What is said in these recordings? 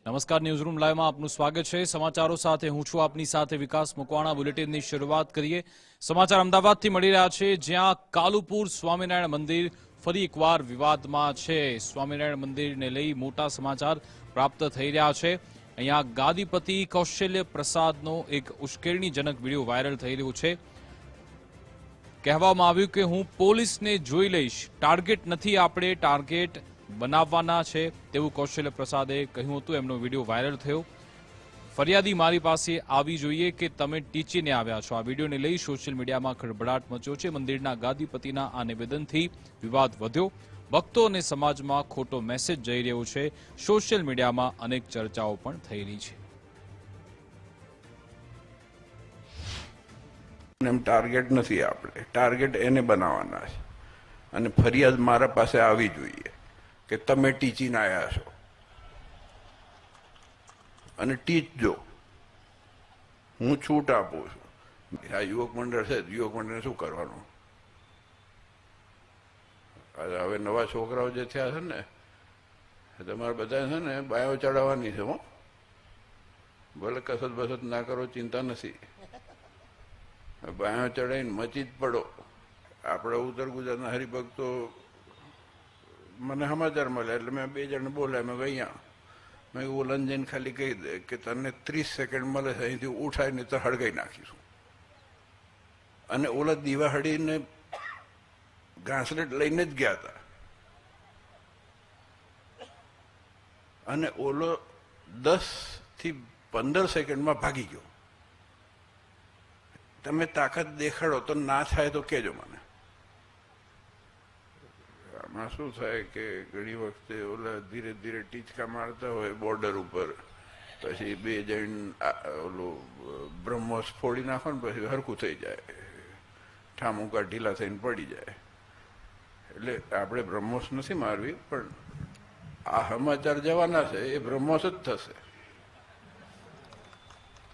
નમસ્કાર, ન્યૂઝરૂમ લાઈવમાં આપનું સ્વાગત છે। સમાચારો સાથે હું છું આપની સાથે વિકાસ મકવાણા। બુલેટિનની શરૂઆત કરીએ। સમાચાર અમદાવાદથી મળી રહ્યા છે, જ્યાં કાલુપુર સ્વામિનારાયણ મંદિર ફરી એકવાર વિવાદમાં છે। સ્વામિનારાયણ મંદિરને લઈ મોટા સમાચાર પ્રાપ્ત થઈ રહ્યા છે। અહીંયા ગાદીપતિ કૌશલ્ય પ્રસાદનો એક ઉશ્કેરણીજનક વિડીયો વાયરલ થઈ રહ્યો છે। કહેવામાં આવ્યું કે હું પોલીસને જોઈ લઈશ, ટાર્ગેટ નથી, આપણે ટાર્ગેટ બનાવવાના છે તેવું કૌશલ્ય પ્રસાદે કહ્યું હતું। એમનો વિડીયો વાયરલ થયો। ફરિયાદી મારી પાસે આવી જોઈએ કે તમે ટીચીને આવ્યા છો। આ વિડીયોને લઈ સોશિયલ મીડિયામાં ખળભળાટ મચ્યો છે। મંદિરના ગાદીપતિના આ નિવેદનથી વિવાદ વધ્યો। ભક્તો અને સમાજમાં ખોટો મેસેજ જઈ રહ્યો છે। સોશિયલ મીડિયામાં અનેક ચર્ચાઓ પણ થઈ રહી છે। ટાર્ગેટ નથી, આપણે ટાર્ગેટ એને બનાવવાના છે અને ફરિયાદ મારા પાસે આવી જોઈએ કે તમે ટીચીને આવ્યા છો અને ટીચજો, હું છૂટ આપું છું। આ યુવક મંડળ છે, યુવક મંડળને શું કરવાનું? હવે નવા છોકરાઓ જે થયા છે ને, તમારે બધા છે ને બાયો ચડાવવાની છે હો, ભલે કસરત બસત ના કરો, ચિંતા નથી, બાયો ચડાવીને મચી જ પડો। આપણે ઉત્તર ગુજરાતના હરિભક્તો મને સમાચાર મળ્યા એટલે મેં 2 જણ બોલ્યા। મેં અહીંયા મેં ઓલન જઈને ખાલી કહી દે કે તને 30 સેકન્ડ મળે છે, અહીંથી ઉઠાઈને તો હળગાઈ નાખીશું। અને ઓલા દીવાહળીને ઘાસલેટ લઈને જ ગયા હતા અને ઓલો 10 થી 15 સેકન્ડમાં ભાગી ગયો। તમે તાકાત દેખાડો તો ના થાય તો કહેજો મને। આમાં શું થાય કે ઘણી વખતે ઓલા ધીરે ધીરે ટીચકા મારતા હોય બોર્ડર ઉપર, પછી 2 જણ ઓલું બ્રહ્મોસ ફોડી નાખો ને પછી હરખું થઈ જાય, ઠામુકા ઢીલા થઈને પડી જાય। એટલે આપણે બ્રહ્મોસ નથી મારવી, પણ આ સમાચાર જવાના છે એ બ્રહ્મોસ જ થશે।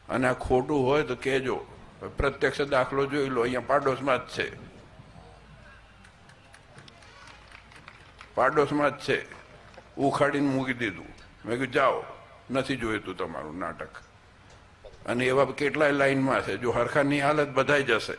અને આ ખોટું હોય તો કહેજો। પ્રત્યક્ષ દાખલો જોઈ લો, અહીંયા પાડોશમાં જ છે, પાડોશમાં જ છે, ઉખાડીને મૂકી દીધું। મેં કીધું જાઓ, નથી જોઈતું તમારું નાટક। અને એવા કેટલાય લાઈનમાં છે, જો હરખાની હાલત બધાય જશે।